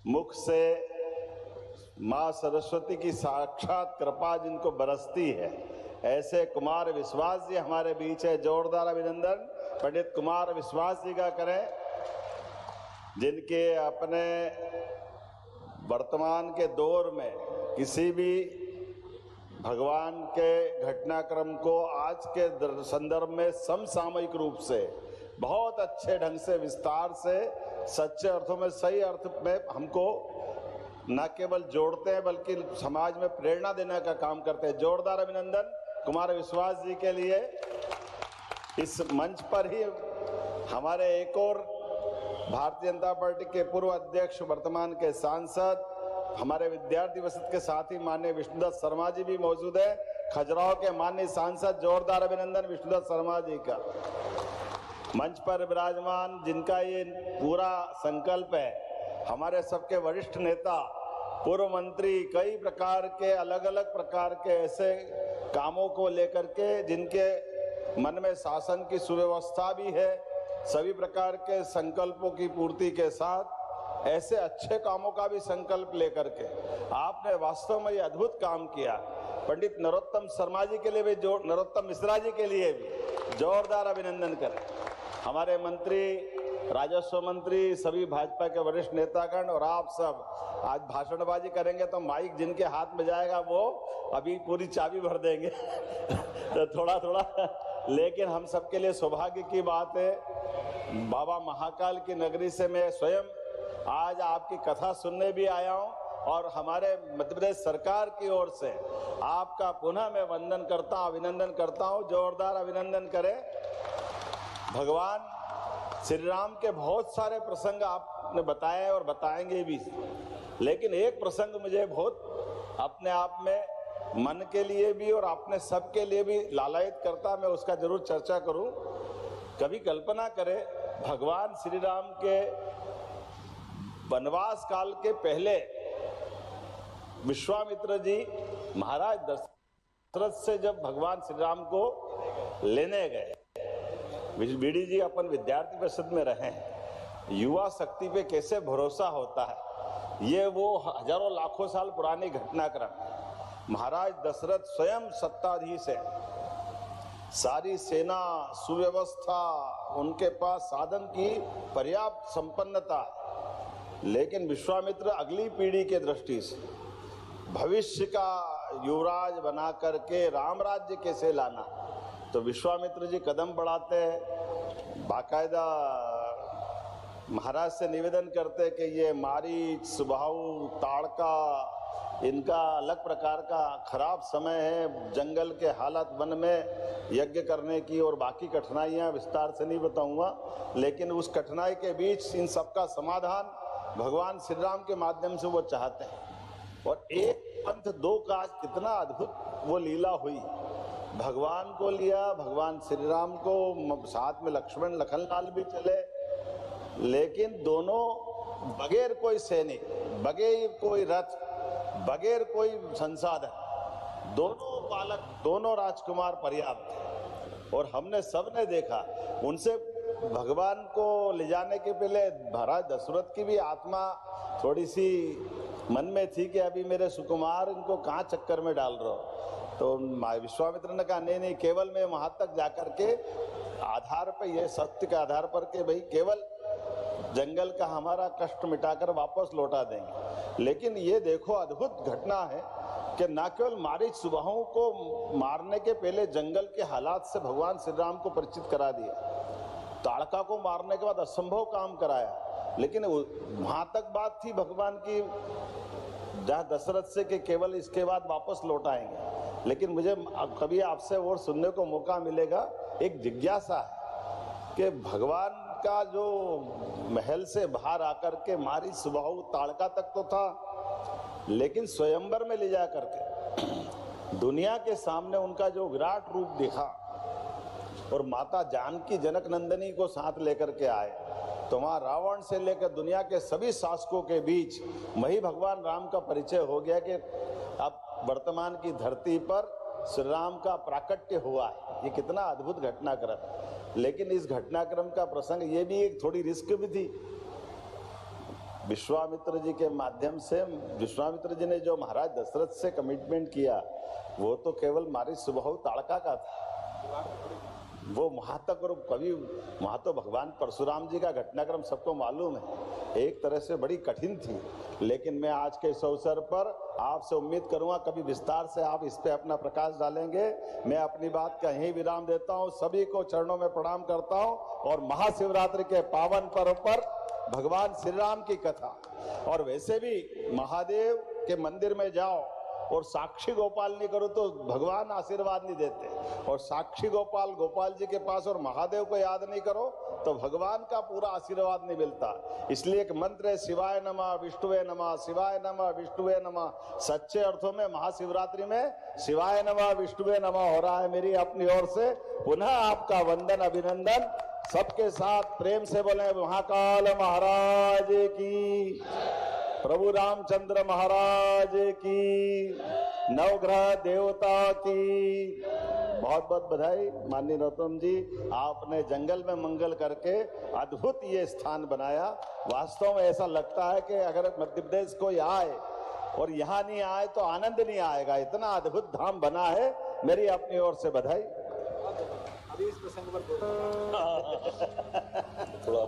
मुख से माँ सरस्वती की साक्षात कृपा जिनको बरसती है, ऐसे कुमार विश्वास जी हमारे बीच है। जोरदार अभिनंदन पंडित कुमार विश्वास जी का करें, जिनके अपने वर्तमान के दौर में किसी भी भगवान के घटनाक्रम को आज के संदर्भ में समसामयिक रूप से बहुत अच्छे ढंग से विस्तार से सच्चे अर्थों में, सही अर्थ में हमको न केवल जोड़ते हैं बल्कि समाज में प्रेरणा देने का काम करते हैं। जोरदार अभिनंदन कुमार विश्वास जी के लिए। इस मंच पर ही हमारे एक और भारतीय जनता पार्टी के पूर्व अध्यक्ष, वर्तमान के सांसद, हमारे विद्यार्थी परिषद के साथ ही माननीय विष्णुदत्त शर्मा जी भी मौजूद है। खजुराहो के माननीय सांसद, जोरदार अभिनंदन विष्णुदत्त शर्मा जी का। मंच पर विराजमान जिनका ये पूरा संकल्प है, हमारे सबके वरिष्ठ नेता, पूर्व मंत्री, कई प्रकार के अलग अलग प्रकार के ऐसे कामों को लेकर के जिनके मन में शासन की सुव्यवस्था भी है, सभी प्रकार के संकल्पों की पूर्ति के साथ ऐसे अच्छे कामों का भी संकल्प लेकर के आपने वास्तव में ये अद्भुत काम किया। पंडित नरोत्तम शर्मा जी के लिए भी, नरोत्तम मिश्रा जी के लिए भी जोरदार अभिनंदन करें। हमारे मंत्री, राजस्व मंत्री, सभी भाजपा के वरिष्ठ नेतागण और आप सब आज भाषणबाजी करेंगे तो माइक जिनके हाथ में जाएगा वो अभी पूरी चाबी भर देंगे तो थोड़ा थोड़ा, लेकिन हम सबके लिए सौभाग्य की बात है। बाबा महाकाल की नगरी से मैं स्वयं आज आपकी कथा सुनने भी आया हूं और हमारे मध्य प्रदेश सरकार की ओर से आपका पुनः मैं वंदन करता हूं, अभिनंदन करता हूं। जोरदार अभिनंदन करें। भगवान श्री राम के बहुत सारे प्रसंग आपने बताए और बताएंगे भी, लेकिन एक प्रसंग मुझे बहुत अपने आप में मन के लिए भी और अपने सबके लिए भी लालायित करता, मैं उसका जरूर चर्चा करूं। कभी कल्पना करें, भगवान श्री राम के वनवास काल के पहले विश्वामित्र जी महाराज दशरथ से जब भगवान श्री राम को लेने गए, बीडी जी अपन विद्यार्थी परिषद में रहे हैं, युवा शक्ति पे कैसे भरोसा होता है, ये वो हजारों लाखों साल पुरानी घटनाक्रम है। महाराज दशरथ स्वयं सत्ताधीश है, सारी सेना, सुव्यवस्था, उनके पास साधन की पर्याप्त संपन्नता, लेकिन विश्वामित्र अगली पीढ़ी के दृष्टि से भविष्य का युवराज बना करके राम राज्य कैसे लाना, तो विश्वामित्र जी कदम बढ़ाते हैं, बाकायदा महाराज से निवेदन करते कि ये मारीच, सुबाहु, ताड़का, इनका अलग प्रकार का खराब समय है, जंगल के हालत, वन में यज्ञ करने की और बाकी कठिनाइयां विस्तार से नहीं बताऊंगा, लेकिन उस कठिनाई के बीच इन सबका समाधान भगवान श्री राम के माध्यम से वो चाहते हैं। और एक पंथ दो काज, कितना अद्भुत वो लीला हुई। भगवान को लिया, भगवान श्री राम को, साथ में लक्ष्मण लखनलाल भी चले, लेकिन दोनों बगैर कोई सैनिक, बगैर कोई रथ, बगैर कोई संसाधन, दोनों बालक, दोनों राजकुमार पर्याप्त थे। और हमने सबने देखा, उनसे भगवान को ले जाने के पहले महाराज दशरथ की भी आत्मा थोड़ी सी मन में थी कि अभी मेरे सुकुमार इनको कहाँ चक्कर में डाल रहे हो। तो विश्वामित्र ने कहा नहीं नहीं, केवल मैं वहां तक जाकर के आधार पर, यह सत्य के आधार पर के भाई केवल जंगल का हमारा कष्ट मिटाकर वापस लौटा देंगे। लेकिन ये देखो अद्भुत घटना है कि न केवल मारीच, सुबाहु को मारने के पहले जंगल के हालात से भगवान श्री राम को परिचित करा दिया, ताड़का को मारने के बाद असंभव काम कराया, लेकिन वहां तक बात थी भगवान की जहाँ दशरथ से कि केवल इसके बाद वापस लौटाएंगे। लेकिन मुझे कभी आपसे और सुनने को मौका मिलेगा, एक जिज्ञासा है कि भगवान का जो महल से बाहर आकर के मारीच, सुबाहु, ताड़का तक तो था, लेकिन स्वयंवर में ले जा करके दुनिया के सामने उनका जो विराट रूप दिखा और माता जानकी जनक नंदिनी को साथ लेकर के आए, तो वहां रावण से लेकर दुनिया के सभी शासकों के बीच वही भगवान राम का परिचय हो गया कि अब वर्तमान की धरती पर श्री राम का प्राकट्य हुआ है। ये कितना अद्भुत घटनाक्रम है। लेकिन इस घटनाक्रम का प्रसंग ये भी एक थोड़ी रिस्क भी थी। विश्वामित्र जी के माध्यम से विश्वामित्र जी ने जो महाराज दशरथ से कमिटमेंट किया वो तो केवल मारी सुबह ताड़का का था। वो वहां तक, और कभी वहां तो भगवान परशुराम जी का घटनाक्रम सबको मालूम है, एक तरह से बड़ी कठिन थी। लेकिन मैं आज के इस अवसर पर आपसे उम्मीद करूंगा कभी विस्तार से आप इस पे अपना प्रकाश डालेंगे। मैं अपनी बात का यही विराम देता हूं, सभी को चरणों में प्रणाम करता हूं और महाशिवरात्रि के पावन पर्व पर भगवान श्री राम की कथा, और वैसे भी महादेव के मंदिर में जाओ और साक्षी गोपाल नहीं करो तो भगवान आशीर्वाद नहीं देते, और साक्षी गोपाल गोपाल जी के पास और महादेव को याद नहीं करो तो भगवान का पूरा आशीर्वाद नहीं मिलता। इसलिए एक मंत्र है, शिवाय नमः विष्णुवे नमः, शिवाय नमः विष्णुवे नमः। सच्चे अर्थों में महाशिवरात्रि में शिवाय नमः विष्णुवे नमः हो रहा है। मेरी अपनी ओर से पुनः आपका वंदन अभिनंदन। सबके साथ प्रेम से बोले महाकाल महाराज की, प्रभु रामचंद्र महाराज की, नवग्रह देवता की बहुत बहुत बधाई। माननीय नरोत्तम जी, आपने जंगल में मंगल करके अद्भुत ये स्थान बनाया। वास्तव में ऐसा लगता है कि अगर मध्य प्रदेश कोई आए और यहाँ नहीं आए तो आनंद नहीं आएगा, इतना अद्भुत धाम बना है। मेरी अपनी ओर से बधाई। अभी इस प्रसंग पर थोड़ा